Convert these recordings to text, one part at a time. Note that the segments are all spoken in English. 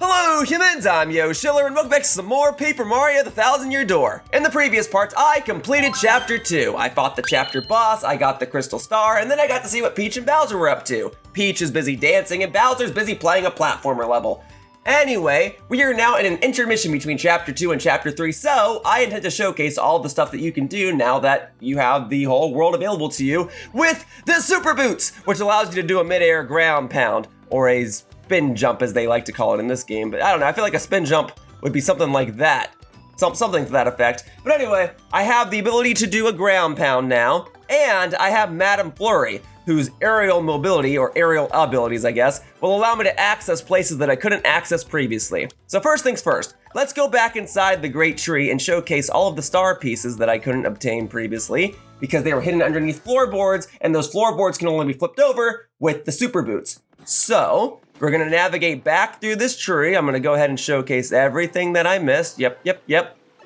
Hello humans, I'm Schiller and welcome back to some more Paper Mario: The Thousand-Year Door. In the previous parts, I completed Chapter 2. I fought the chapter boss, I got the Crystal Star, and then I got to see what Peach and Bowser were up to. Peach is busy dancing and Bowser's busy playing a platformer level. Anyway, we are now in an intermission between Chapter 2 and Chapter 3, so I intend to showcase all the stuff that you can do now that you have the whole world available to you with the Super Boots, which allows you to do a mid-air ground pound, or a spin jump as they like to call it in this game, but I don't know, I feel like a spin jump would be something like that. Something to that effect. But anyway, I have the ability to do a ground pound now, and I have Madame Flurrie, whose aerial mobility, or aerial abilities I guess, will allow me to access places that I couldn't access previously. So first things first, let's go back inside the Great Tree and showcase all of the star pieces that I couldn't obtain previously, because they were hidden underneath floorboards, and those floorboards can only be flipped over with the Super Boots. So, we're gonna navigate back through this tree. I'm gonna go ahead and showcase everything that I missed. Yep.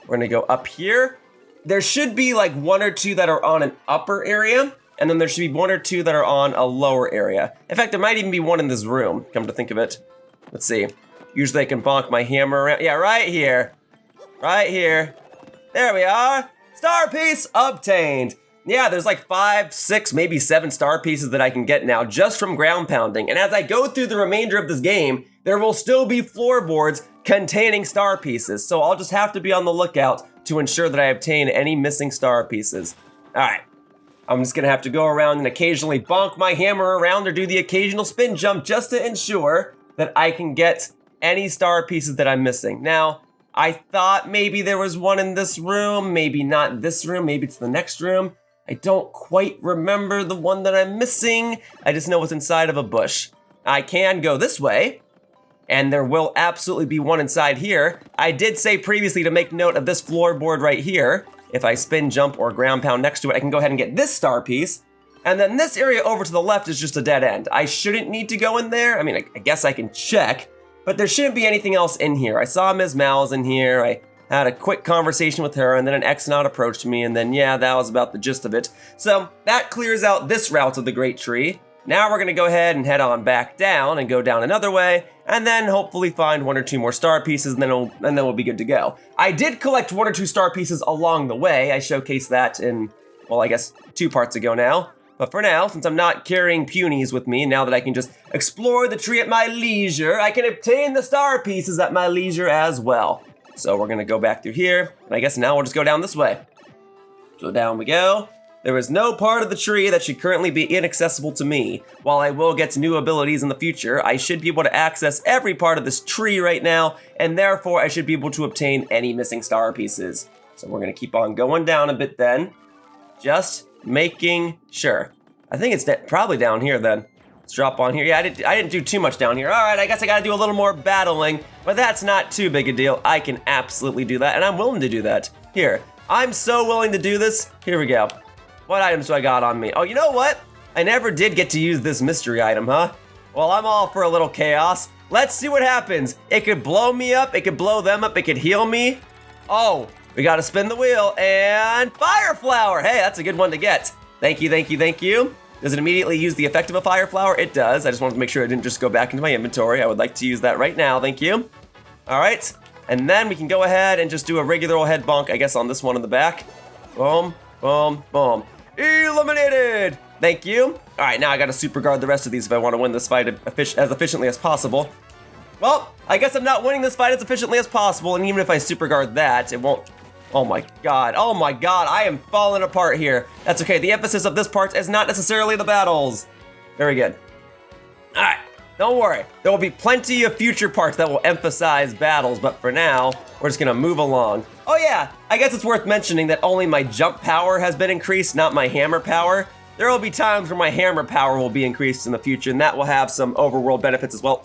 We're gonna go up here. There should be like one or two that are on an upper area, and then there should be one or two that are on a lower area. In fact, there might even be one in this room, come to think of it. Let's see. Usually I can bonk my hammer around. Yeah, right here. Right here. There we are. Star piece obtained. Yeah, there's like 5, 6, maybe 7 star pieces that I can get now just from ground pounding. And as I go through the remainder of this game, there will still be floorboards containing star pieces. So I'll just have to be on the lookout to ensure that I obtain any missing star pieces. All right, I'm just gonna have to go around and occasionally bonk my hammer around or do the occasional spin jump just to ensure that I can get any star pieces that I'm missing. Now, I thought maybe there was one in this room, maybe not this room, maybe it's the next room. I don't quite remember the one that I'm missing. I just know it's inside of a bush. I can go this way, and there will absolutely be one inside here. I did say previously to make note of this floorboard right here. If I spin jump or ground pound next to it, I can go ahead and get this star piece. And then this area over to the left is just a dead end. I shouldn't need to go in there. I mean, I guess I can check, but there shouldn't be anything else in here. I saw Ms. Mal's in here. I had a quick conversation with her, and then an X-Naut approached me, and then yeah, that was about the gist of it. So that clears out this route of the Great Tree. Now we're gonna go ahead and head on back down and go down another way, and then hopefully find 1 or 2 more star pieces, and then we'll be good to go. I did collect 1 or 2 star pieces along the way. I showcased that in, well, I guess 2 parts ago now. But for now, since I'm not carrying punies with me, now that I can just explore the tree at my leisure, I can obtain the star pieces at my leisure as well. So we're gonna go back through here, and I guess now we'll just go down this way. So down we go. There is no part of the tree that should currently be inaccessible to me. While I will get new abilities in the future, I should be able to access every part of this tree right now, and therefore I should be able to obtain any missing star pieces. So we're gonna keep on going down a bit then, just making sure. I think it's probably down here then. Let's drop on here. Yeah, I didn't do too much down here. All right, I guess I gotta do a little more battling, but that's not too big a deal. I can absolutely do that, and I'm willing to do that. Here, I'm so willing to do this. Here we go. What items do I got on me? Oh, you know what? I never did get to use this mystery item, huh? Well, I'm all for a little chaos. Let's see what happens. It could blow me up, it could blow them up, it could heal me. Oh, we gotta spin the wheel, and Fire Flower. Hey, that's a good one to get. Thank you, thank you, thank you. Does it immediately use the effect of a Fire Flower? It does. I just wanted to make sure it didn't just go back into my inventory. I would like to use that right now, thank you. All right, and then we can go ahead and just do a regular old head bonk, I guess, on this one in the back. Boom, boom, boom. Eliminated! Thank you. All right, now I gotta super guard the rest of these if I want to win this fight as efficiently as possible. Well, I guess I'm not winning this fight as efficiently as possible, and even if I super guard that, it won't. Oh my god, I am falling apart here. That's okay, the emphasis of this part is not necessarily the battles. Very good. All right, don't worry. There will be plenty of future parts that will emphasize battles, but for now, we're just gonna move along. Oh yeah, I guess it's worth mentioning that only my jump power has been increased, not my hammer power. There will be times where my hammer power will be increased in the future, and that will have some overworld benefits as well.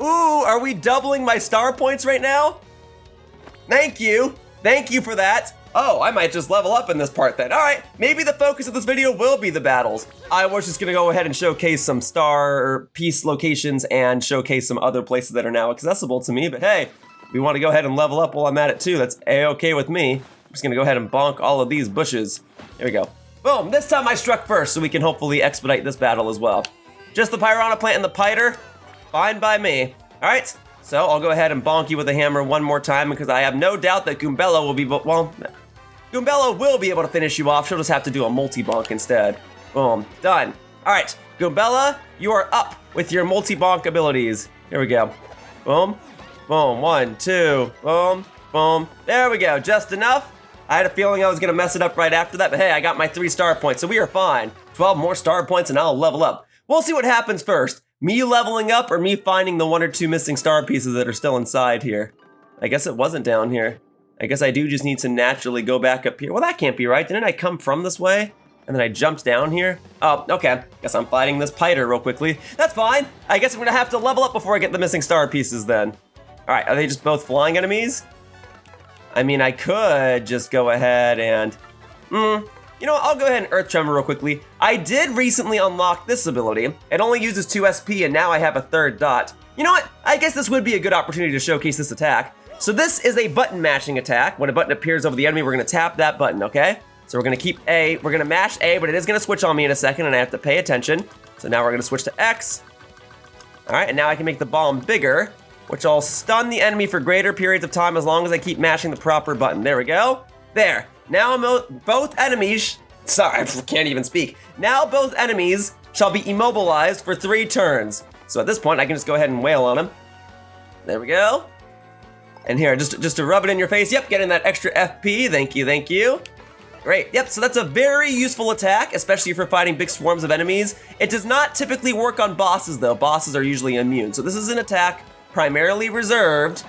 Ooh, are we doubling my star points right now? Thank you for that. Oh, I might just level up in this part then. All right, maybe the focus of this video will be the battles. I was just gonna go ahead and showcase some star piece locations and showcase some other places that are now accessible to me, but hey, we want to go ahead and level up while I'm at it too. That's a-okay with me. I'm just gonna go ahead and bonk all of these bushes. Here we go. Boom, this time I struck first, so we can hopefully expedite this battle as well. Just the Piranha Plant and the Piter, fine by me. All right, So I'll go ahead and bonk you with a hammer one more time because I have no doubt that Goombella will be, well, Goombella will be able to finish you off. She'll just have to do a multi-bonk instead. Boom, done. All right, Goombella, you are up with your multi-bonk abilities. Here we go. Boom, boom, 1, 2, boom, boom. There we go, just enough. I had a feeling I was gonna mess it up right after that, but hey, I got my 3 star points, so we are fine. 12 more star points and I'll level up. We'll see what happens first. Me leveling up or me finding the 1 or 2 missing star pieces that are still inside here. I guess it wasn't down here. I guess I do just need to naturally go back up here. Well, that can't be right. Didn't I come from this way? And then I jumped down here? Oh, okay. Guess I'm fighting this Piter real quickly. That's fine. I guess I'm gonna have to level up before I get the missing star pieces then. All right, are they just both flying enemies? I mean, I could just go ahead and, you know what, I'll go ahead and Earth Tremor real quickly. I did recently unlock this ability. It only uses 2 SP and now I have a 3rd dot. You know what, I guess this would be a good opportunity to showcase this attack. So this is a button mashing attack. When a button appears over the enemy, we're gonna tap that button, okay? So we're gonna keep A, we're gonna mash A, but it is gonna switch on me in a second and I have to pay attention. So now we're gonna switch to X. All right, and now I can make the bomb bigger, which will stun the enemy for greater periods of time as long as I keep mashing the proper button. There we go. There. Now both enemies, sorry, I can't even speak. Now both enemies shall be immobilized for 3 turns. So at this point, I can just go ahead and wail on them. There we go. And here, just to rub it in your face. Yep, getting that extra FP. Thank you, thank you. Great. Yep, so that's a very useful attack, especially if you're fighting big swarms of enemies. It does not typically work on bosses, though. Bosses are usually immune. So this is an attack primarily reserved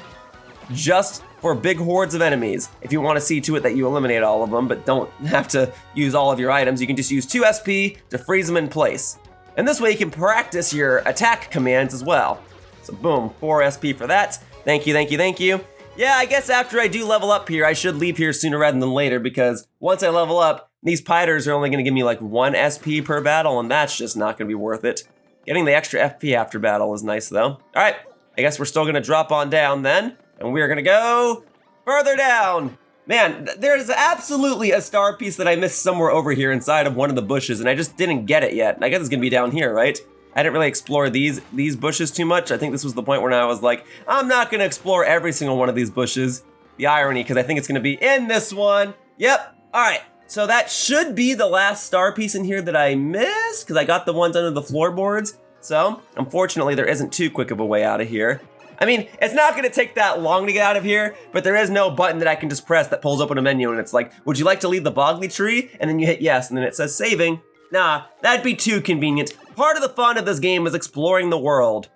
just for big hordes of enemies. If you want to see to it that you eliminate all of them, but don't have to use all of your items, you can just use 2 SP to freeze them in place. And this way you can practice your attack commands as well. So boom, 4 SP for that. Thank you, thank you, thank you. Yeah, I guess after I do level up here, I should leave here sooner rather than later because once I level up, these Piters are only gonna give me like 1 SP per battle and that's just not gonna be worth it. Getting the extra FP after battle is nice though. All right, I guess we're still gonna drop on down then and we're gonna go further down. Man, there's absolutely a star piece that I missed somewhere over here inside of one of the bushes and I just didn't get it yet. I guess it's gonna be down here, right? I didn't really explore these bushes too much. I think this was the point where I was like, I'm not gonna explore every single one of these bushes. The irony, because I think it's gonna be in this one. Yep, all right. So that should be the last star piece in here that I missed, because I got the ones under the floorboards. So, unfortunately, there isn't too quick of a way out of here. I mean, it's not gonna take that long to get out of here, but there is no button that I can just press that pulls open a menu and it's like, would you like to leave the Boggly tree? And then you hit yes, and then it says saving. Nah, that'd be too convenient. Part of the fun of this game is exploring the world.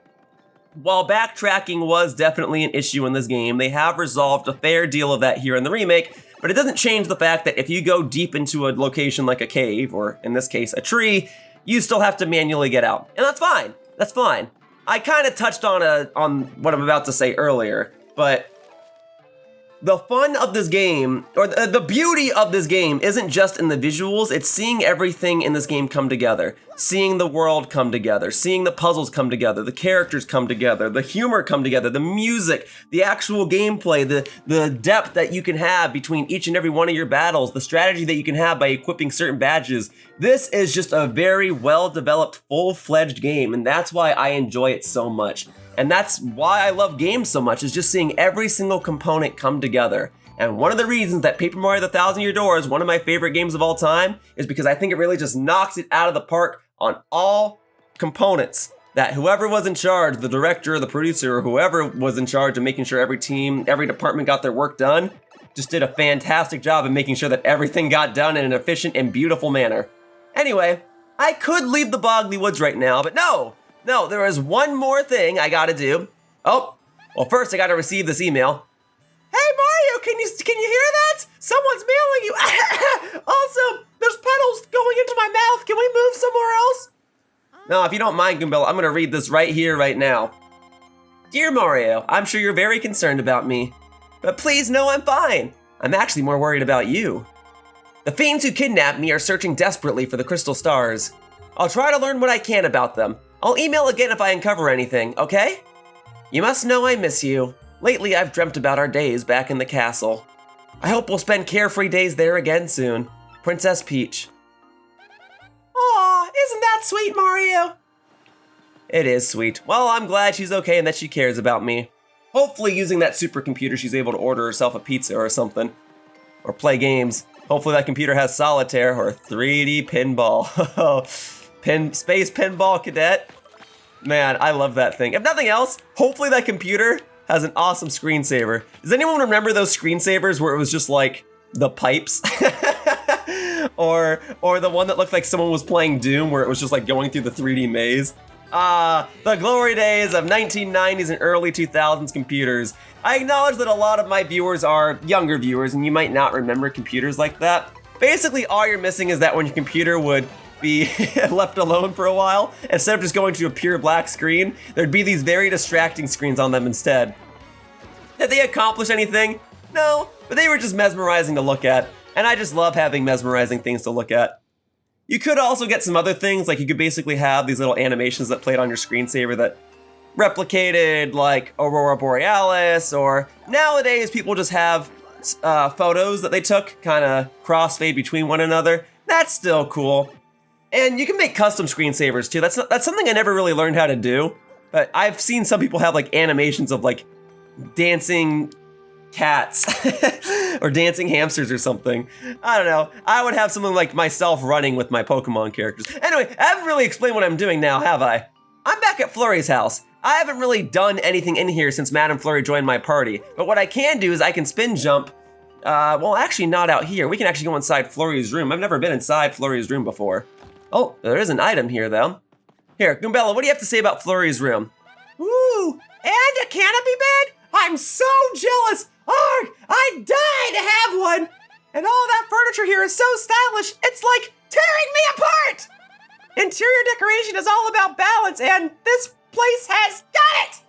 While backtracking was definitely an issue in this game, they have resolved a fair deal of that here in the remake, but it doesn't change the fact that if you go deep into a location like a cave, or in this case, a tree, you still have to manually get out. And that's fine, that's fine. I kind of touched on what I'm about to say earlier, but the fun of this game, or the beauty of this game isn't just in the visuals, it's seeing everything in this game come together. Seeing the world come together, seeing the puzzles come together, the characters come together, the humor come together, the music, the actual gameplay, the depth that you can have between each and every one of your battles, the strategy that you can have by equipping certain badges. This is just a very well-developed, full-fledged game, and that's why I enjoy it so much. And that's why I love games so much, is just seeing every single component come together. And one of the reasons that Paper Mario: The Thousand Year Door is one of my favorite games of all time is because I think it really just knocks it out of the park on all components. That whoever was in charge, the director, the producer, or whoever was in charge of making sure every team, every department got their work done, just did a fantastic job of making sure that everything got done in an efficient and beautiful manner. Anyway, I could leave the Boggly Woods right now, but no, there is one more thing I gotta do. Oh, well, first I gotta receive this email. Hey Mario, can you hear that? Someone's mailing you. Also, there's petals going into my mouth. Can we move somewhere else? No, if you don't mind, Goombella, I'm gonna read this right here, right now. Dear Mario, I'm sure you're very concerned about me, but please know I'm fine. I'm actually more worried about you. The fiends who kidnapped me are searching desperately for the crystal stars. I'll try to learn what I can about them. I'll email again if I uncover anything, okay? You must know I miss you. Lately, I've dreamt about our days back in the castle. I hope we'll spend carefree days there again soon. Princess Peach. Aw, isn't that sweet, Mario? It is sweet. Well, I'm glad she's okay and that she cares about me. Hopefully using that supercomputer, she's able to order herself a pizza or something. Or play games. Hopefully that computer has solitaire or 3D pinball. Space Pinball Cadet. Man, I love that thing. If nothing else, hopefully that computer has an awesome screensaver. Does anyone remember those screensavers where it was just like the pipes? or the one that looked like someone was playing Doom where it was just like going through the 3D maze? The glory days of 1990s and early 2000s computers. I acknowledge that a lot of my viewers are younger viewers and you might not remember computers like that. Basically, all you're missing is that when your computer would be left alone for a while, instead of just going to a pure black screen, there'd be these very distracting screens on them instead. Did they accomplish anything? No, but they were just mesmerizing to look at, and I just love having mesmerizing things to look at. You could also get some other things, like you could basically have these little animations that played on your screensaver that replicated like Aurora Borealis, or nowadays people just have photos that they took kind of crossfade between one another. That's still cool. And you can make custom screensavers too. That's something I never really learned how to do, but I've seen some people have like animations of like dancing cats or dancing hamsters or something. I don't know. I would have something like myself running with my Pokemon characters. Anyway, I haven't really explained what I'm doing now, have I? I'm back at Flurrie's house. I haven't really done anything in here since Madame Flurrie joined my party, but what I can do is I can spin jump. Well, actually not out here. We can actually go inside Flurrie's room. I've never been inside Flurrie's room before. Oh, there is an item here, though. Here, Goombella, what do you have to say about Flurrie's room? Ooh, and a canopy bed? I'm so jealous! Arg, I'd die to have one! And all that furniture here is so stylish, it's like tearing me apart! Interior decoration is all about balance, and this place has got it!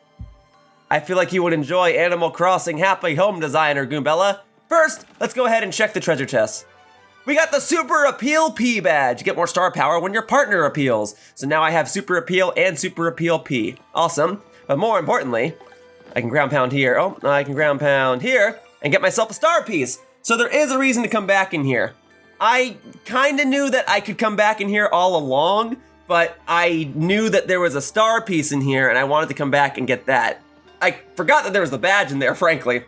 I feel like you would enjoy Animal Crossing Happy Home Designer, Goombella. First, let's go ahead and check the treasure chest. We got the Super Appeal P badge. You get more star power when your partner appeals. So now I have Super Appeal and Super Appeal P. Awesome. But more importantly, I can ground pound here. Oh, I can ground pound here and get myself a star piece. So there is a reason to come back in here. I kind of knew that I could come back in here all along, but I knew that there was a star piece in here and I wanted to come back and get that. I forgot that there was the badge in there, frankly.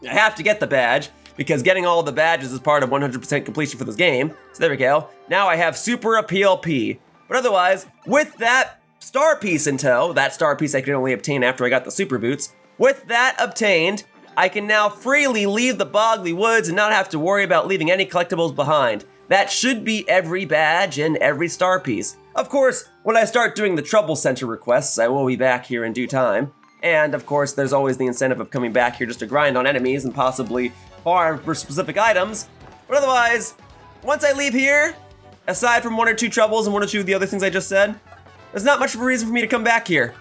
I have to get the badge, because getting all of the badges is part of 100% completion for this game. So there we go. Now I have Super Appeal P. But otherwise, with that star piece in tow, that star piece I could only obtain after I got the super boots, with that obtained, I can now freely leave the Boggly Woods and not have to worry about leaving any collectibles behind. That should be every badge and every star piece. Of course, when I start doing the Trouble Center requests, I will be back here in due time. And of course, there's always the incentive of coming back here just to grind on enemies and possibly farm for specific items. But otherwise, once I leave here, aside from one or two troubles and one or two of the other things I just said, there's not much of a reason for me to come back here.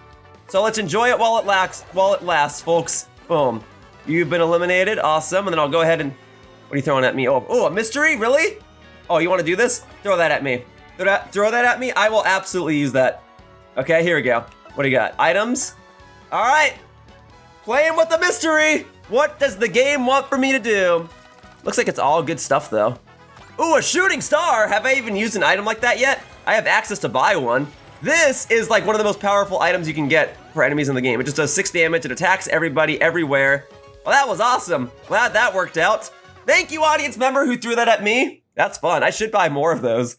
So let's enjoy it while it lasts, folks. Boom. You've been eliminated, awesome. And then I'll go ahead and, what are you throwing at me? Oh, a mystery, really? Oh, you wanna do this? Throw that at me. Throw that at me? I will absolutely use that. Okay, here we go. What do you got? Items? All right, playing with the mystery. What does the game want for me to do? Looks like it's all good stuff though. Ooh, a shooting star. Have I even used an item like that yet? I have access to buy one. This is like one of the most powerful items you can get for enemies in the game. It just does 6 damage, it attacks everybody, everywhere. Well, that was awesome. Glad that worked out. Thank you, audience member who threw that at me. That's fun, I should buy more of those.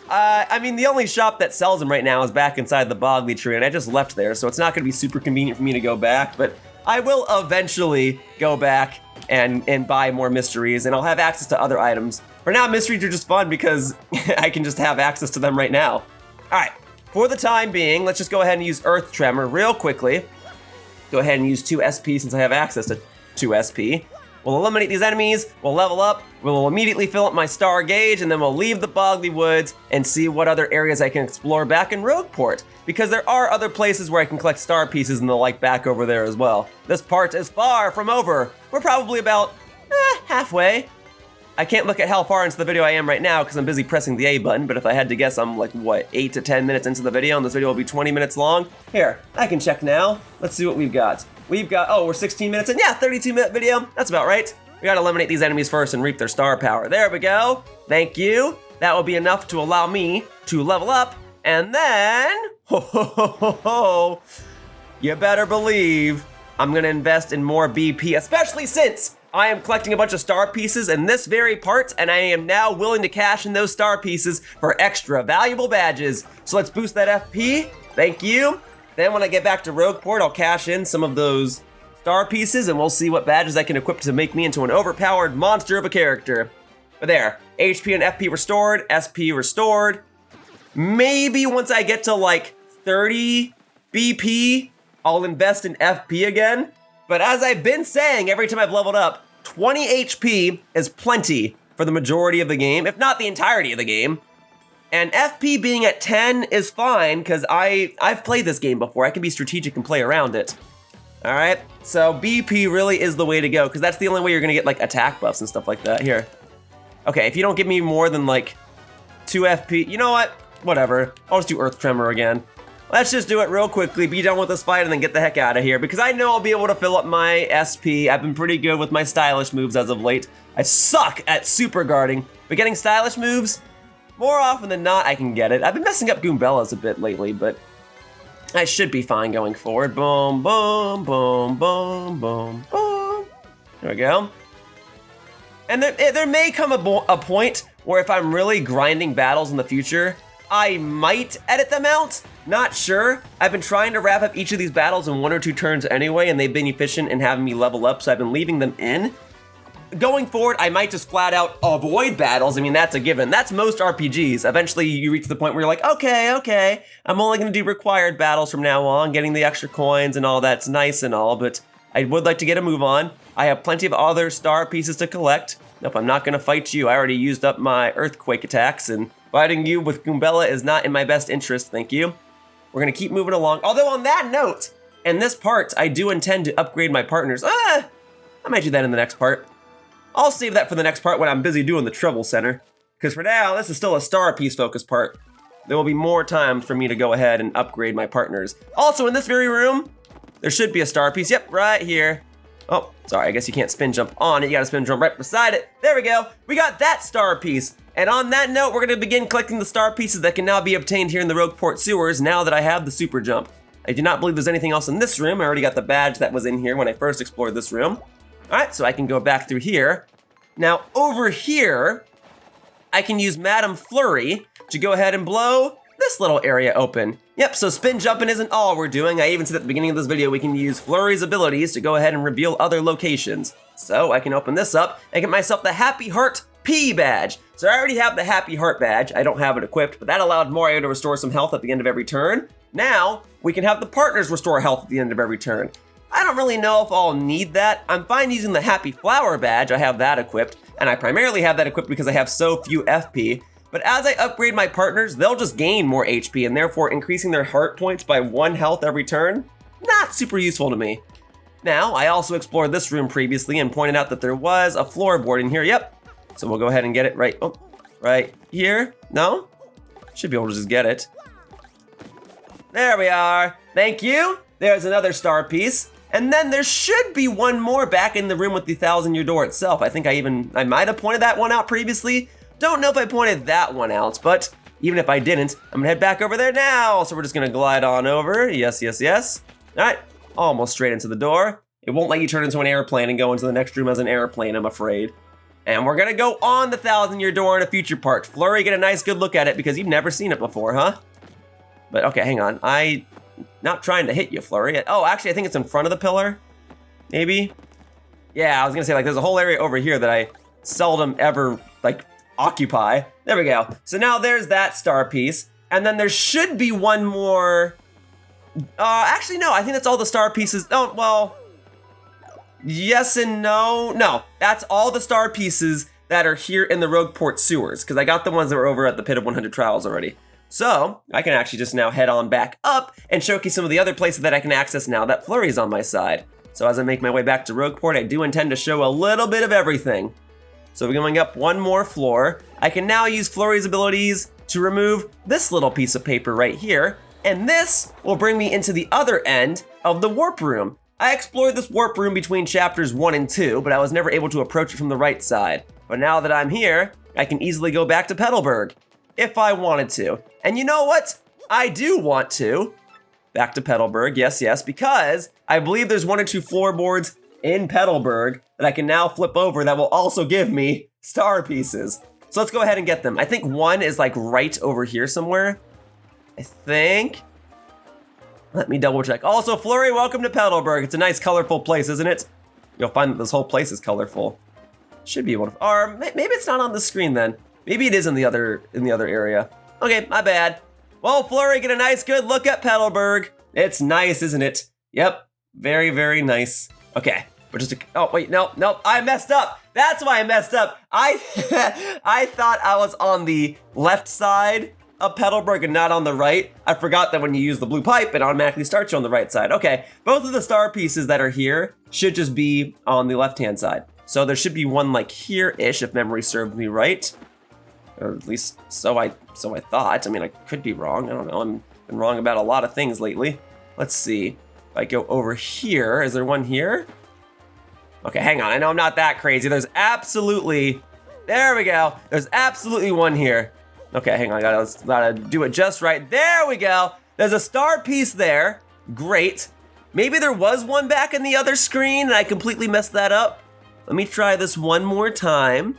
I mean, the only shop that sells them right now is back inside the Boggly Tree, and I just left there, so it's not gonna be super convenient for me to go back, but I will eventually go back and buy more mysteries, and I'll have access to other items. For now, mysteries are just fun because I can just have access to them right now. All right, for the time being, let's just go ahead and use Earth Tremor real quickly. Go ahead and use 2 SP since I have access to 2 SP. We'll eliminate these enemies, we'll level up, we'll immediately fill up my star gauge, and then we'll leave the Boggly Woods and see what other areas I can explore back in Rogueport, because there are other places where I can collect star pieces and the like back over there as well. This part is far from over. We're probably about halfway. I can't look at how far into the video I am right now because I'm busy pressing the A button, but if I had to guess, I'm like, what, 8 to 10 minutes into the video, and this video will be 20 minutes long? Here, I can check now. Let's see what we've got. We've got, oh, we're 16 minutes in. Yeah, 32-minute video. That's about right. We gotta eliminate these enemies first and reap their star power. There we go. Thank you. That will be enough to allow me to level up, and then, you better believe I'm gonna invest in more BP, especially since I am collecting a bunch of star pieces in this very part, and I am now willing to cash in those star pieces for extra valuable badges. So let's boost that FP, thank you. Then when I get back to Rogueport, I'll cash in some of those star pieces and we'll see what badges I can equip to make me into an overpowered monster of a character. But there, HP and FP restored, SP restored. Maybe once I get to like 30 BP, I'll invest in FP again. But as I've been saying every time I've leveled up, 20 HP is plenty for the majority of the game, if not the entirety of the game. And FP being at 10 is fine, because I've played this game before. I can be strategic and play around it. All right, so BP really is the way to go, because that's the only way you're gonna get like attack buffs and stuff like that. Here. Okay, if you don't give me more than like 2 FP, you know what? Whatever, I'll just do Earth Tremor again. Let's just do it real quickly, be done with this fight, and then get the heck out of here, because I know I'll be able to fill up my SP. I've been pretty good with my stylish moves as of late. I suck at super guarding, but getting stylish moves, more often than not, I can get it. I've been messing up Goombella's a bit lately, but I should be fine going forward. Boom, boom, boom, boom, boom, boom. There we go. And there may come a point where if I'm really grinding battles in the future, I might edit them out. Not sure. I've been trying to wrap up each of these battles in 1 or 2 turns anyway, and they've been efficient in having me level up, so I've been leaving them in. Going forward, I might just flat out avoid battles. I mean, that's a given. That's most RPGs. Eventually, you reach the point where you're like, okay, I'm only gonna do required battles from now on. Getting the extra coins and all that's nice and all, but I would like to get a move on. I have plenty of other star pieces to collect. Nope, I'm not gonna fight you. I already used up my earthquake attacks, and fighting you with Goombella is not in my best interest, thank you. We're gonna keep moving along. Although on that note, in this part, I do intend to upgrade my partners. I might do that in the next part. I'll save that for the next part when I'm busy doing the Trouble Center. Because for now, this is still a star piece focused part. There will be more time for me to go ahead and upgrade my partners. Also, in this very room, there should be a star piece. Yep, right here. Oh, sorry, I guess you can't spin jump on it. You gotta spin jump right beside it. There we go. We got that star piece. And on that note, we're gonna begin collecting the star pieces that can now be obtained here in the Rogueport sewers now that I have the super jump. I do not believe there's anything else in this room. I already got the badge that was in here when I first explored this room. All right, so I can go back through here. Now over here, I can use Madame Flurrie to go ahead and blow this little area open. Yep, so spin jumping isn't all we're doing. I even said at the beginning of this video we can use Flurrie's abilities to go ahead and reveal other locations. So I can open this up and get myself the Happy Heart P badge. So I already have the Happy Heart badge. I don't have it equipped, but that allowed Mario to restore some health at the end of every turn. Now, we can have the partners restore health at the end of every turn. I don't really know if I'll need that. I'm fine using the Happy Flower badge. I have that equipped, and I primarily have that equipped because I have so few FP. But as I upgrade my partners, they'll just gain more HP, and therefore increasing their heart points by 1 health every turn, not super useful to me. Now, I also explored this room previously and pointed out that there was a floorboard in here. Yep. So we'll go ahead and get it right here. No? Should be able to just get it. There we are. Thank you. There's another star piece. And then there should be one more back in the room with the 1,000-year door itself. I think I might have pointed that one out previously. Don't know if I pointed that one out, but even if I didn't, I'm gonna head back over there now. So we're just gonna glide on over. Yes, yes, yes. All right, almost straight into the door. It won't let you turn into an airplane and go into the next room as an airplane, I'm afraid. And we're gonna go on the 1,000-year door in a future part. Flurrie, get a nice good look at it because you've never seen it before, huh? But okay, hang on. Not trying to hit you, Flurrie. Oh, actually, I think it's in front of the pillar. Maybe? Yeah, I was gonna say, like, there's a whole area over here that I seldom ever, like, occupy. There we go. So now there's that star piece. And then there should be one more. Actually, no, I think that's all the star pieces. Oh, well, yes and no. No, that's all the star pieces that are here in the Rogueport sewers, because I got the ones that were over at the Pit of 100 Trials already. So I can actually just now head on back up and showcase some of the other places that I can access now that Flurrie's on my side. So as I make my way back to Rogueport, I do intend to show a little bit of everything. So we're going up one more floor. I can now use Flurrie's abilities to remove this little piece of paper right here. And this will bring me into the other end of the warp room. I explored this warp room between chapters 1 and 2, but I was never able to approach it from the right side. But now that I'm here, I can easily go back to Petalburg if I wanted to. And you know what? I do want to. back to Petalburg. Yes, yes, because I believe there's 1 or 2 floorboards in Petalburg that I can now flip over that will also give me star pieces. So let's go ahead and get them. I think 1 is like right over here somewhere. I think. Let me double check. Also, Flurrie, welcome to Petalburg. It's a nice, colorful place, isn't it? You'll find that this whole place is colorful. Should be able to, or maybe it's not on the screen then. Maybe it is in the other area. Okay, my bad. Well, Flurrie, get a nice, good look at Petalburg. It's nice, isn't it? Yep, very, very nice. Okay, we're just, oh wait, no, I messed up. That's why I messed up. I thought I was on the left side of Petalburg and not on the right. I forgot that when you use the blue pipe, it automatically starts you on the right side. Okay, both of the star pieces that are here should just be on the left-hand side. So there should be one like here-ish if memory served me right. Or at least so I thought. I mean, I could be wrong. I don't know. I've been wrong about a lot of things lately. Let's see. If I go over here, is there one here? Okay, hang on. I know I'm not that crazy. There's absolutely, there we go. There's absolutely one here. Okay, hang on, I gotta do it just right. There we go. There's a star piece there. Great. Maybe there was one back in the other screen and I completely messed that up. Let me try this one more time.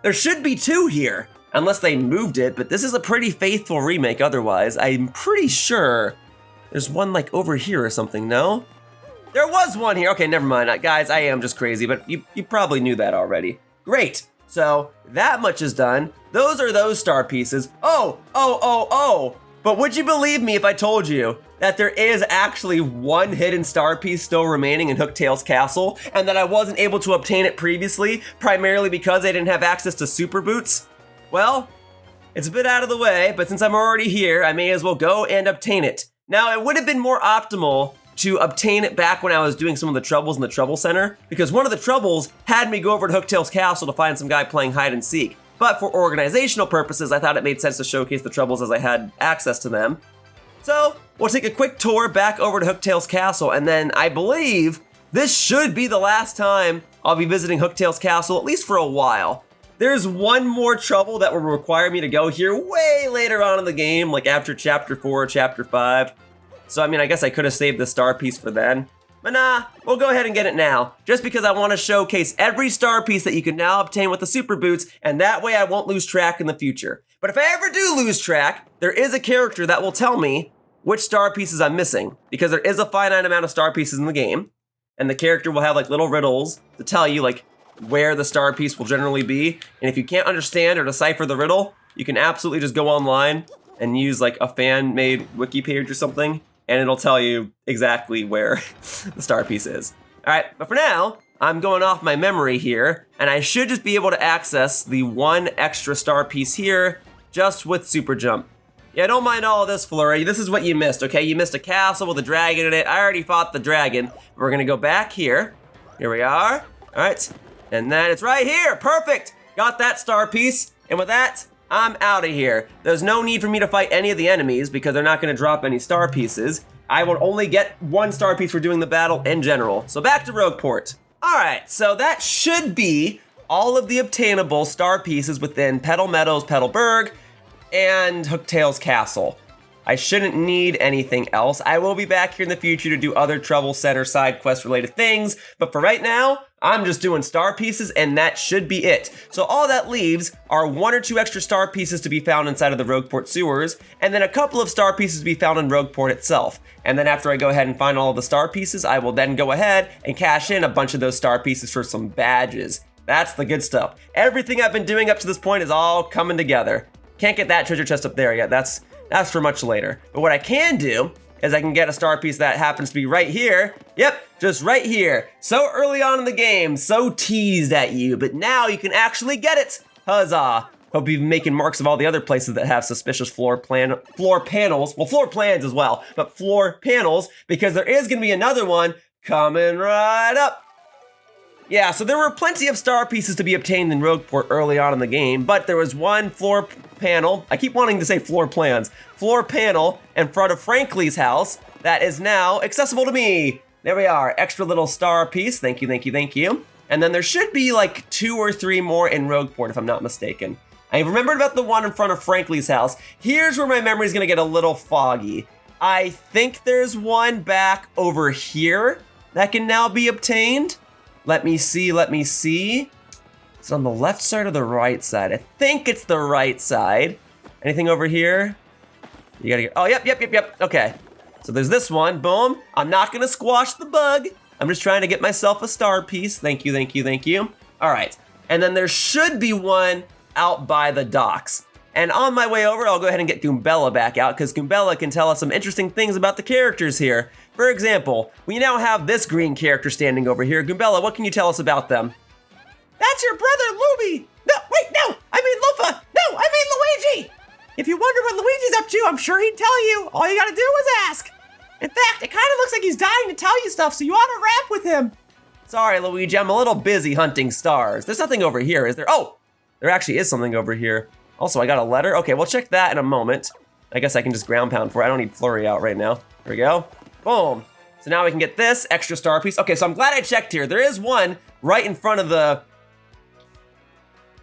There should be 2 here, unless they moved it, but this is a pretty faithful remake otherwise. I'm pretty sure there's one like over here or something, no? There was one here. Okay, never mind. Guys, I am just crazy, but you probably knew that already. Great. So that much is done. Those are those star pieces. Oh. But would you believe me if I told you that there is actually 1 hidden star piece still remaining in Hooktail's castle and that I wasn't able to obtain it previously, primarily because I didn't have access to super boots? Well, it's a bit out of the way, but since I'm already here, I may as well go and obtain it. Now, it would have been more optimal to obtain it back when I was doing some of the troubles in the Trouble Center, because one of the troubles had me go over to Hooktail's castle to find some guy playing hide and seek. But for organizational purposes, I thought it made sense to showcase the troubles as I had access to them. So we'll take a quick tour back over to Hooktail's castle, and then I believe this should be the last time I'll be visiting Hooktail's castle, at least for a while. There's one more trouble that will require me to go here way later on in the game, like after Chapter 4 or Chapter 5. So, I mean, I guess I could have saved the star piece for then. But nah, we'll go ahead and get it now, just because I want to showcase every star piece that you can now obtain with the super boots, and that way I won't lose track in the future. But if I ever do lose track, there is a character that will tell me which star pieces I'm missing, because there is a finite amount of star pieces in the game, and the character will have like little riddles to tell you like where the star piece will generally be. And if you can't understand or decipher the riddle, you can absolutely just go online and use like a fan-made wiki page or something, and it'll tell you exactly where the star piece is. All right, but for now, I'm going off my memory here, and I should just be able to access the 1 extra star piece here just with Super Jump. Yeah, don't mind all of this, Flurrie. This is what you missed, okay? You missed a castle with a dragon in it. I already fought the dragon. We're gonna go back here. Here we are. All right, and then it's right here. Perfect. Got that star piece, and with that, I'm out of here. There's no need for me to fight any of the enemies because they're not gonna drop any star pieces. I will only get 1 star piece for doing the battle in general. So back to Rogueport. All right, so that should be all of the obtainable star pieces within Petal Meadows, Petalburg, and Hooktail's castle. I shouldn't need anything else. I will be back here in the future to do other Trouble Center side quest related things, but for right now, I'm just doing star pieces and that should be it. So all that leaves are 1 or 2 extra star pieces to be found inside of the Rogueport sewers, and then a couple of star pieces to be found in Rogueport itself. And then after I go ahead and find all of the star pieces, I will then go ahead and cash in a bunch of those star pieces for some badges. That's the good stuff. Everything I've been doing up to this point is all coming together. Can't get that treasure chest up there yet. That's for much later. But what I can do is I can get a star piece that happens to be right here. Yep, just right here. So early on in the game, so teased at you, but now you can actually get it. Huzzah. Hope you've been making marks of all the other places that have suspicious floor panels. Well, floor plans as well, but floor panels, because there is gonna be another one coming right up. Yeah, so there were plenty of star pieces to be obtained in Rogueport early on in the game, but there was one floor panel, I keep wanting to say floor plans, floor panel in front of Frankly's house that is now accessible to me. There we are, extra little star piece, thank you, thank you, thank you. And then there should be like 2 or 3 more in Rogueport if I'm not mistaken. I remembered about the one in front of Frankly's house. Here's where my memory's gonna get a little foggy. I think there's one back over here that can now be obtained. Let me see. It's on the left side or the right side? I think it's the right side. Anything over here? You gotta get, oh, yep. Okay, so there's this one, boom. I'm not gonna squash the bug. I'm just trying to get myself a star piece. Thank you. All right, and then there should be one out by the docks. And on my way over, I'll go ahead and get Goombella back out because Goombella can tell us some interesting things about the characters here. For example, we now have this green character standing over here. Goombella, what can you tell us about them? That's your brother, Luby! No, wait, no! I mean Lufa! No, I mean Luigi! If you wonder what Luigi's up to, I'm sure he'd tell you. All you gotta do is ask. In fact, it kind of looks like he's dying to tell you stuff, so you ought to rap with him. Sorry, Luigi, I'm a little busy hunting stars. There's nothing over here, is there? Oh, there actually is something over here. Also, I got a letter. Okay, we'll check that in a moment. I guess I can just ground pound for it. I don't need Flurrie out right now. Here we go. Boom. So now we can get this extra star piece. Okay, so I'm glad I checked here. There is one right in front of the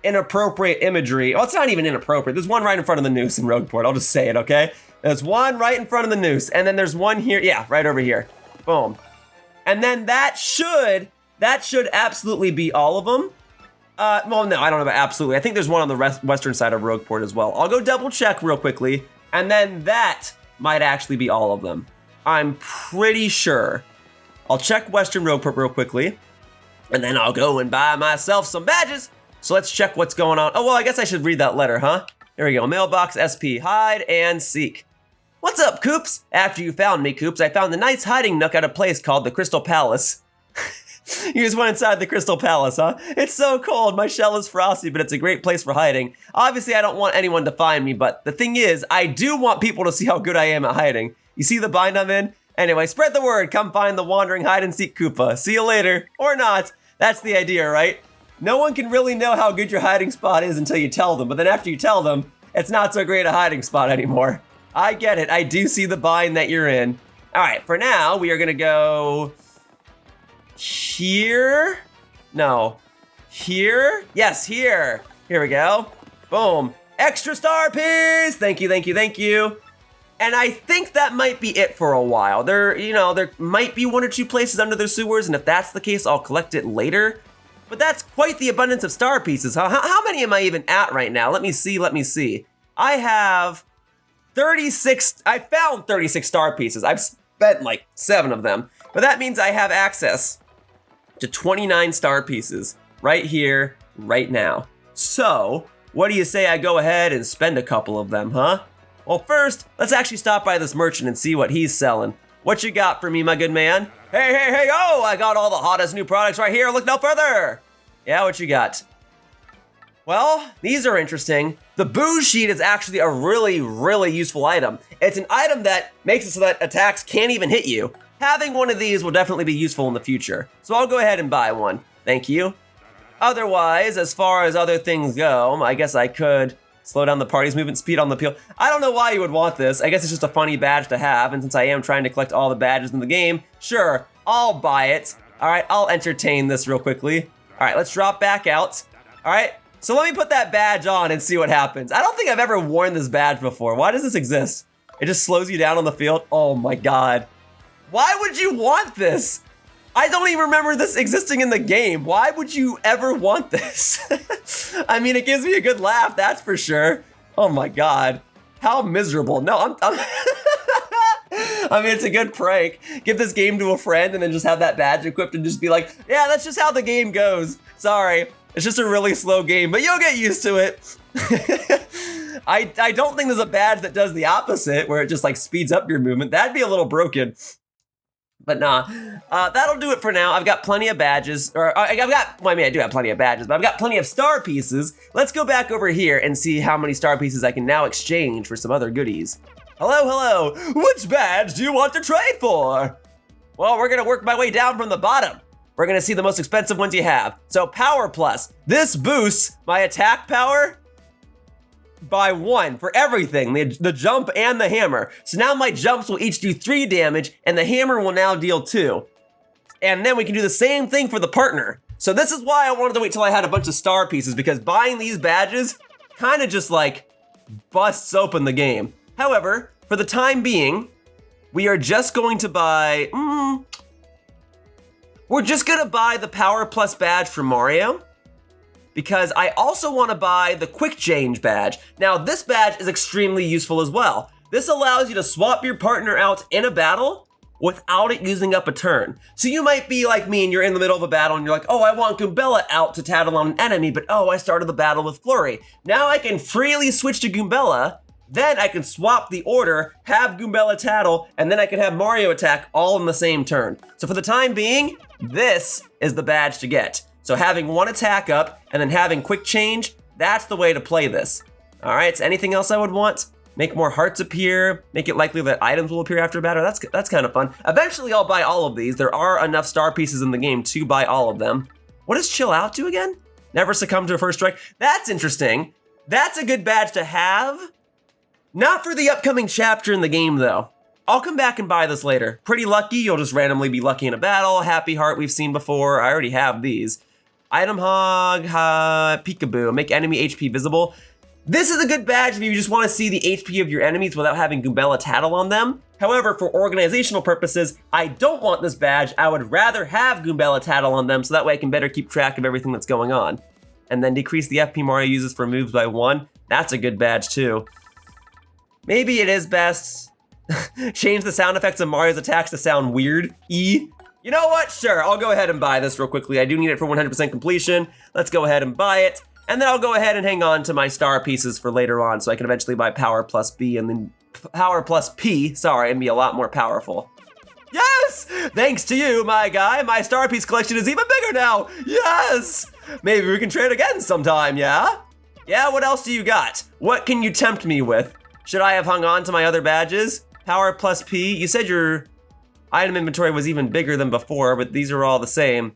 inappropriate imagery. Oh, it's not even inappropriate. There's one right in front of the noose in Rogueport. I'll just say it, okay? There's one right in front of the noose, and then there's one here. Yeah, right over here. Boom. And then that should absolutely be all of them. Well, no, I don't know about absolutely. I think there's one on the western side of Rogueport as well. I'll go double check real quickly, and then that might actually be all of them. I'm pretty sure. I'll check western Rogueport real quickly, and then I'll go and buy myself some badges. So let's check what's going on. Oh, well, I guess I should read that letter, huh? Here we go, mailbox SP, hide and seek. What's up, Coops? After you found me, Coops, I found a nice hiding nook at a place called the Crystal Palace. You just went inside the Crystal Palace, huh? It's so cold, my shell is frosty, but it's a great place for hiding. Obviously, I don't want anyone to find me, but the thing is, I do want people to see how good I am at hiding. You see the bind I'm in? Anyway, spread the word, come find the wandering hide-and-seek Koopa. See you later, or not. That's the idea, right? No one can really know how good your hiding spot is until you tell them, but then after you tell them, it's not so great a hiding spot anymore. I get it, I do see the bind that you're in. All right, for now, we are gonna go here. No, here? Yes, here. Here we go. Boom. Extra star piece! Thank you. And I think that might be it for a while. There might be one or two places under the sewers, and if that's the case, I'll collect it later. But that's quite the abundance of star pieces, huh? How many am I even at right now? Let me see. I have 36, I found 36 star pieces. I've spent like 7 of them. But that means I have access to 29 star pieces right here, right now. So, what do you say I go ahead and spend a couple of them, huh? Well, first, let's actually stop by this merchant and see what he's selling. What you got for me, my good man? Hey, oh, I got all the hottest new products right here. Look no further. Yeah, what you got? Well, these are interesting. The booze sheet is actually a really, really useful item. It's an item that makes it so that attacks can't even hit you. Having one of these will definitely be useful in the future. So I'll go ahead and buy one. Thank you. Otherwise, as far as other things go, I guess I could slow down the party's movement speed on the peel. I don't know why you would want this. I guess it's just a funny badge to have, and since I am trying to collect all the badges in the game, sure, I'll buy it. All right, I'll entertain this real quickly. All right, let's drop back out. All right, so let me put that badge on and see what happens. I don't think I've ever worn this badge before. Why does this exist? It just slows you down on the field? Oh my God. Why would you want this? I don't even remember this existing in the game. Why would you ever want this? I mean, it gives me a good laugh, that's for sure. Oh my God, how miserable. No, I'm I mean, it's a good prank. Give this game to a friend and then just have that badge equipped and just be like, yeah, that's just how the game goes. Sorry, it's just a really slow game, but you'll get used to it. I don't think there's a badge that does the opposite, where it just like speeds up your movement. That'd be a little broken. But nah, that'll do it for now. I've got plenty of badges, well, I do have plenty of badges, but I've got plenty of star pieces. Let's go back over here and see how many star pieces I can now exchange for some other goodies. Hello, which badge do you want to trade for? Well, we're gonna work my way down from the bottom. We're gonna see the most expensive ones you have. So Power Plus, this boosts my attack power by 1 for everything, the jump and the hammer. So now my jumps will each do 3 damage and the hammer will now deal 2. And then we can do the same thing for the partner. So this is why I wanted to wait till I had a bunch of star pieces, because buying these badges kind of just like busts open the game. However, for the time being, we are just going to buy, we're just gonna buy the Power Plus badge for Mario, because I also want to buy the Quick Change badge. Now, this badge is extremely useful as well. This allows you to swap your partner out in a battle without it using up a turn. So you might be like me and you're in the middle of a battle and you're like, oh, I want Goombella out to tattle on an enemy, but oh, I started the battle with Flurrie. Now I can freely switch to Goombella, then I can swap the order, have Goombella tattle, and then I can have Mario attack all in the same turn. So for the time being, this is the badge to get. So having one attack up and then having Quick Change, that's the way to play this. All right, so anything else I would want? Make more hearts appear, make it likely that items will appear after a battle. That's kind of fun. Eventually I'll buy all of these. There are enough star pieces in the game to buy all of them. What does Chill Out do again? Never succumb to a first strike. That's interesting. That's a good badge to have. Not for the upcoming chapter in the game though. I'll come back and buy this later. Pretty Lucky, you'll just randomly be lucky in a battle. Happy Heart we've seen before. I already have these. Item Hog, Peekaboo, make enemy HP visible. This is a good badge if you just want to see the HP of your enemies without having Goombella tattle on them. However, for organizational purposes, I don't want this badge. I would rather have Goombella tattle on them so that way I can better keep track of everything that's going on. And then decrease the FP Mario uses for moves by 1. That's a good badge too. Maybe it is best. Change the sound effects of Mario's attacks to sound weird. You know what? Sure, I'll go ahead and buy this real quickly. I do need it for 100% completion. Let's go ahead and buy it. And then I'll go ahead and hang on to my star pieces for later on so I can eventually buy Power Plus B and then Power Plus P, and be a lot more powerful. Yes! Thanks to you, my guy, my star piece collection is even bigger now. Yes! Maybe we can trade again sometime, yeah? Yeah, what else do you got? What can you tempt me with? Should I have hung on to my other badges? Power Plus P, you said your item inventory was even bigger than before, but these are all the same.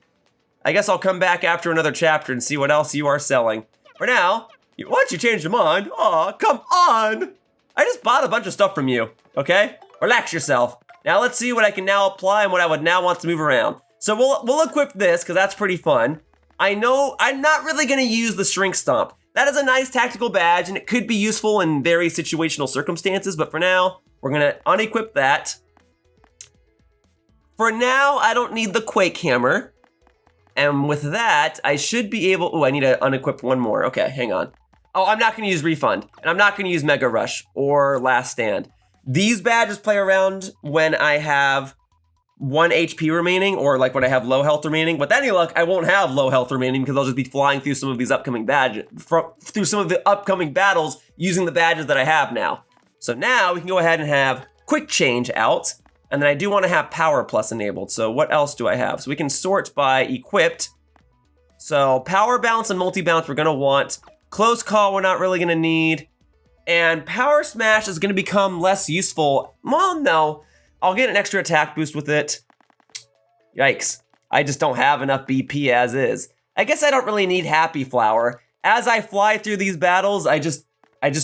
I guess I'll come back after another chapter and see what else you are selling. For now, once you change your mind, aw, come on! I just bought a bunch of stuff from you, okay? Relax yourself. Now let's see what I can now apply and what I would now want to move around. So we'll equip this, because that's pretty fun. I know I'm not really gonna use the Shrink Stomp. That is a nice tactical badge, and it could be useful in very situational circumstances, but for now, we're gonna unequip that. For now, I don't need the Quake Hammer. And with that, I should be able, oh, I need to unequip one more. Okay, hang on. Oh, I'm not gonna use Refund, and I'm not gonna use Mega Rush or Last Stand. These badges play around when I have 1 HP remaining, or like when I have low health remaining. With any luck, I won't have low health remaining because I'll just be flying through some of these upcoming badges, through some of the upcoming battles using the badges that I have now. So now we can go ahead and have Quick Change out. And then I do want to have Power Plus enabled. So what else do I have? So we can sort by equipped. So Power Bounce and Multi Bounce we're going to want. Close Call we're not really going to need. And Power Smash is going to become less useful. Well, no. I'll get an extra attack boost with it. Yikes. I just don't have enough BP as is. I guess I don't really need Happy Flower. As I fly through these battles, I just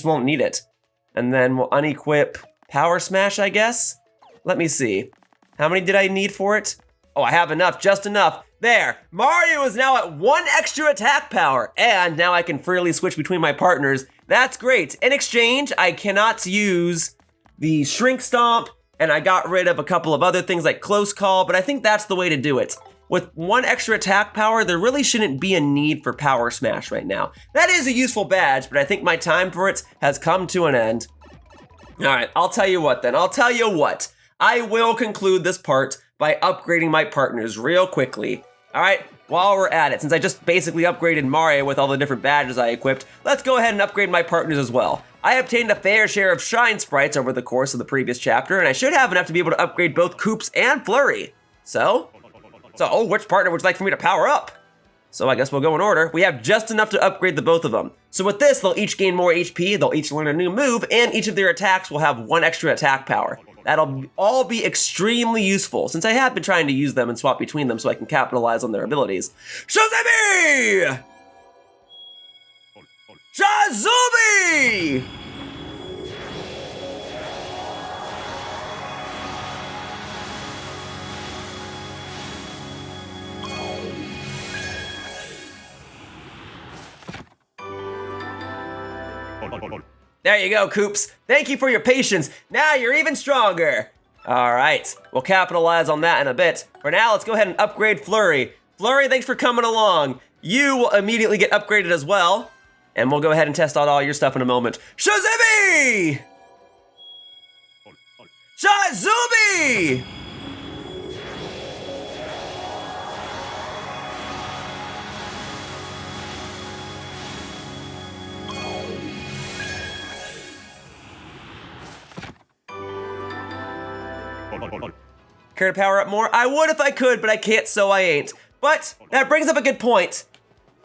won't need it. And then we'll unequip Power Smash, I guess. Let me see. How many did I need for it? Oh, I have enough, just enough. There, Mario is now at 1 extra attack power, and now I can freely switch between my partners. That's great. In exchange, I cannot use the Shrink Stomp, and I got rid of a couple of other things like Close Call, but I think that's the way to do it. With 1 extra attack power, there really shouldn't be a need for Power Smash right now. That is a useful badge, but I think my time for it has come to an end. All right, I'll tell you what then. I will conclude this part by upgrading my partners real quickly. All right, while we're at it, since I just basically upgraded Mario with all the different badges I equipped, let's go ahead and upgrade my partners as well. I obtained a fair share of Shine Sprites over the course of the previous chapter, and I should have enough to be able to upgrade both Koops and Flurrie. So, which partner would you like for me to power up? So I guess we'll go in order. We have just enough to upgrade the both of them. So with this, they'll each gain more HP, they'll each learn a new move, and each of their attacks will have 1 extra attack power. That'll all be extremely useful, since I have been trying to use them and swap between them so I can capitalize on their abilities. Shazami! Shazumi! There you go, Koops. Thank you for your patience. Now you're even stronger. All right, we'll capitalize on that in a bit. For now, let's go ahead and upgrade Flurrie. Flurrie, thanks for coming along. You will immediately get upgraded as well. And we'll go ahead and test out all your stuff in a moment. Shazibby! Shazubi! Care to power up more? I would if I could, but I can't, so I ain't. But that brings up a good point.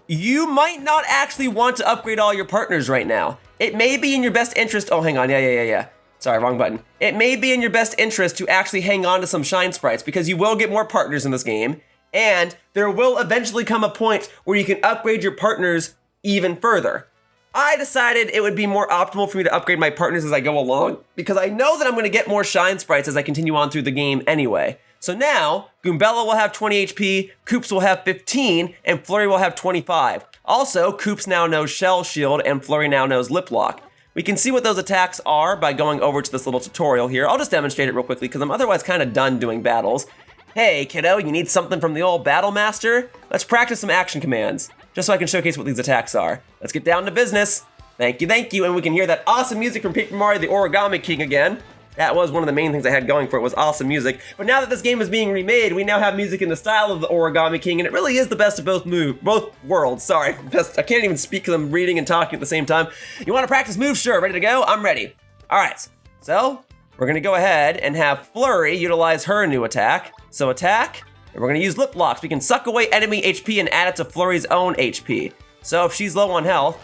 You might not actually want to upgrade all your partners right now. It may be in your best interest. Oh, hang on. Yeah. Sorry, wrong button. It may be in your best interest to actually hang on to some shine sprites because you will get more partners in this game. And there will eventually come a point where you can upgrade your partners even further. I decided it would be more optimal for me to upgrade my partners as I go along because I know that I'm going to get more shine sprites as I continue on through the game anyway. So now, Goombella will have 20 HP, Koops will have 15, and Flurrie will have 25. Also, Koops now knows Shell Shield, and Flurrie now knows Lip Lock. We can see what those attacks are by going over to this little tutorial here. I'll just demonstrate it real quickly because I'm otherwise kind of done doing battles. Hey, kiddo, you need something from the old Battle Master? Let's practice some action commands, just so I can showcase what these attacks are. Let's get down to business. Thank you, and we can hear that awesome music from Paper Mario the Origami King again. That was one of the main things I had going for it was awesome music. But now that this game is being remade, we now have music in the style of the Origami King, and it really is the best of both worlds. Sorry, I can't even speak because I'm reading and talking at the same time. You want to practice moves? Sure, ready to go? I'm ready. All right, so we're gonna go ahead and have Flurrie utilize her new attack. So attack, and we're gonna use Lip Locks. We can suck away enemy HP and add it to Flurrie's own HP. So if she's low on health,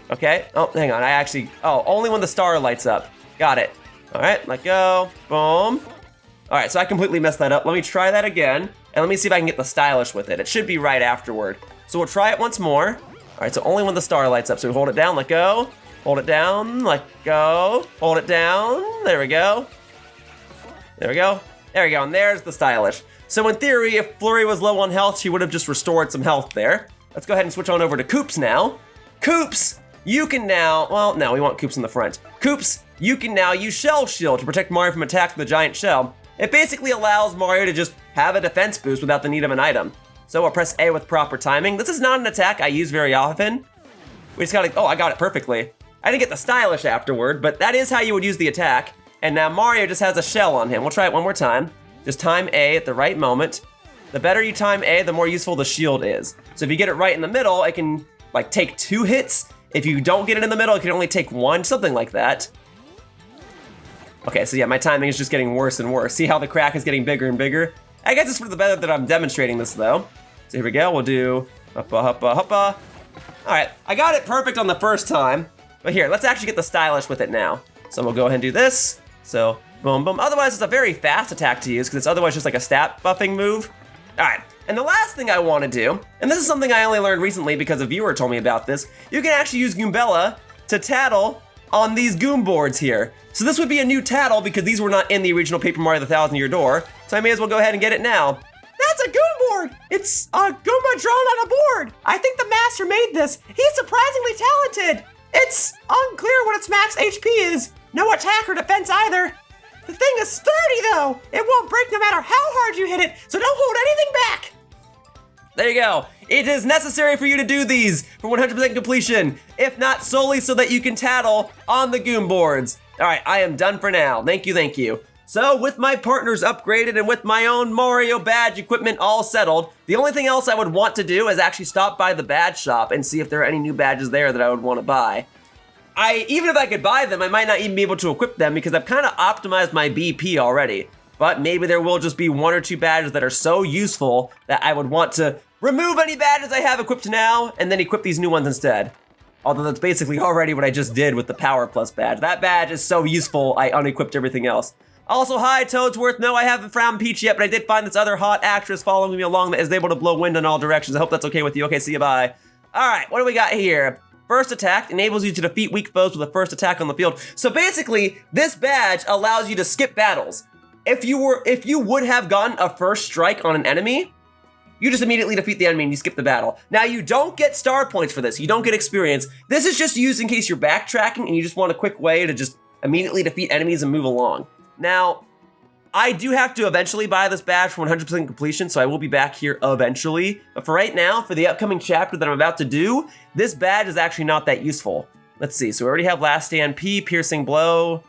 okay, oh, hang on, only when the star lights up. Got it. All right, let go, boom. All right, so I completely messed that up. Let me try that again, and let me see if I can get the stylish with it. It should be right afterward. So we'll try it once more. All right, so only when the star lights up. So we hold it down, let go, hold it down, let go, hold it down. There we go. There we go, and there's the stylish. So in theory, if Flurrie was low on health, she would have just restored some health there. Let's go ahead and switch on over to Koops now. Koops, you can now, well, no, we want Koops in the front. Koops, you can now use Shell Shield to protect Mario from attacks with a giant shell. It basically allows Mario to just have a defense boost without the need of an item. So we'll press A with proper timing. This is not an attack I use very often. We just gotta, oh, I got it perfectly. I didn't get the stylish afterward, but that is how you would use the attack. And now Mario just has a shell on him. We'll try it one more time. Just time A at the right moment. The better you time A, the more useful the shield is. So if you get it right in the middle, it can like take 2 hits. If you don't get it in the middle, it can only take 1, something like that. Okay, so yeah, my timing is just getting worse and worse. See how the crack is getting bigger and bigger? I guess it's for the better that I'm demonstrating this though. So here we go, we'll do huppa, huppa, huppa. All right, I got it perfect on the first time, but here, let's actually get the stylish with it now. So we'll go ahead and do this. So boom, boom. Otherwise, it's a very fast attack to use because it's otherwise just like a stat buffing move. All right, and the last thing I want to do, and this is something I only learned recently because a viewer told me about this, you can actually use Goombella to tattle on these Goom boards here. So this would be a new tattle because these were not in the original Paper Mario the 1,000-Year Door, so I may as well go ahead and get it now. That's a Goom board! It's a Goomba drawn on a board! I think the master made this. He's surprisingly talented! It's unclear what its max HP is. No attack or defense either. The thing is sturdy though! It won't break no matter how hard you hit it, so don't hold anything back! There you go. It is necessary for you to do these for 100% completion, if not solely so that you can tattle on the Goom boards. All right, I am done for now. Thank you. So with my partners upgraded and with my own Mario badge equipment all settled, the only thing else I would want to do is actually stop by the badge shop and see if there are any new badges there that I would want to buy. Even if I could buy them, I might not even be able to equip them because I've kind of optimized my BP already. But maybe there will just be 1 or 2 badges that are so useful that I would want to remove any badges I have equipped now and then equip these new ones instead. Although that's basically already what I just did with the Power Plus badge. That badge is so useful, I unequipped everything else. Also, hi, Toadsworth. No, I haven't found Peach yet, but I did find this other hot actress following me along that is able to blow wind in all directions. I hope that's okay with you. Okay, see you, bye. All right, what do we got here? First attack enables you to defeat weak foes with the first attack on the field. So basically, this badge allows you to skip battles. If you would have gotten a first strike on an enemy, you just immediately defeat the enemy and you skip the battle. Now, you don't get star points for this. You don't get experience. This is just used in case you're backtracking and you just want a quick way to just immediately defeat enemies and move along. Now, I do have to eventually buy this badge for 100% completion, so I will be back here eventually. But for right now, for the upcoming chapter that I'm about to do, this badge is actually not that useful. Let's see, so we already have Last Stand P, Piercing Blow,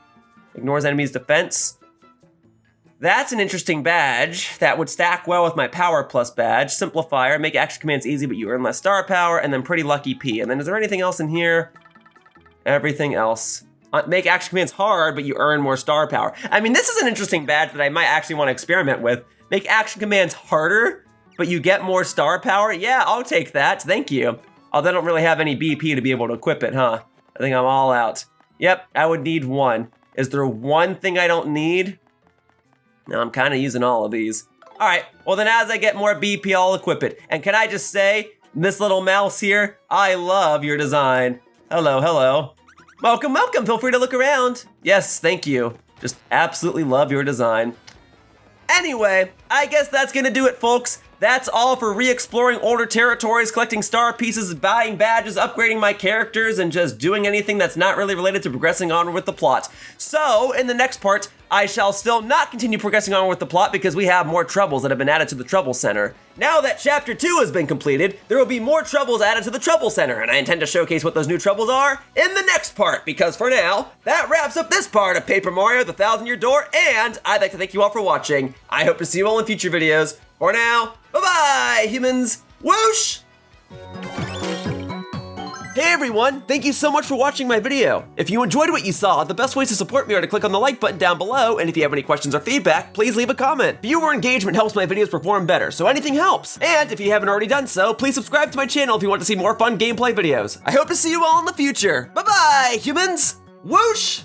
ignores enemies' defense. That's an interesting badge that would stack well with my Power Plus badge. Simplifier, make action commands easy, but you earn less star power, and then Pretty Lucky P. And then is there anything else in here? Everything else. Make action commands hard, but you earn more star power. I mean, this is an interesting badge that I might actually want to experiment with. Make action commands harder, but you get more star power? Yeah, I'll take that, thank you. Although I don't really have any BP to be able to equip it, huh? I think I'm all out. Yep, I would need one. Is there one thing I don't need? No, I'm kind of using all of these. All right, well then as I get more BP, I'll equip it. And can I just say, this little mouse here, I love your design. Hello, hello. Welcome, welcome, feel free to look around. Yes, thank you. Just absolutely love your design. Anyway, I guess that's gonna do it, folks. That's all for re-exploring older territories, collecting star pieces, buying badges, upgrading my characters, and just doing anything that's not really related to progressing onward with the plot. So, in the next part, I shall still not continue progressing onward with the plot because we have more troubles that have been added to the Trouble Center. Now that Chapter 2 has been completed, there will be more troubles added to the Trouble Center, and I intend to showcase what those new troubles are in the next part, because for now, that wraps up this part of Paper Mario: The Thousand-Year Door, and I'd like to thank you all for watching. I hope to see you all in future videos. For now, bye-bye, humans! Whoosh! Hey everyone, thank you so much for watching my video. If you enjoyed what you saw, the best ways to support me are to click on the like button down below, and if you have any questions or feedback, please leave a comment. Viewer engagement helps my videos perform better, so anything helps. And if you haven't already done so, please subscribe to my channel if you want to see more fun gameplay videos. I hope to see you all in the future. Bye-bye, humans! Whoosh!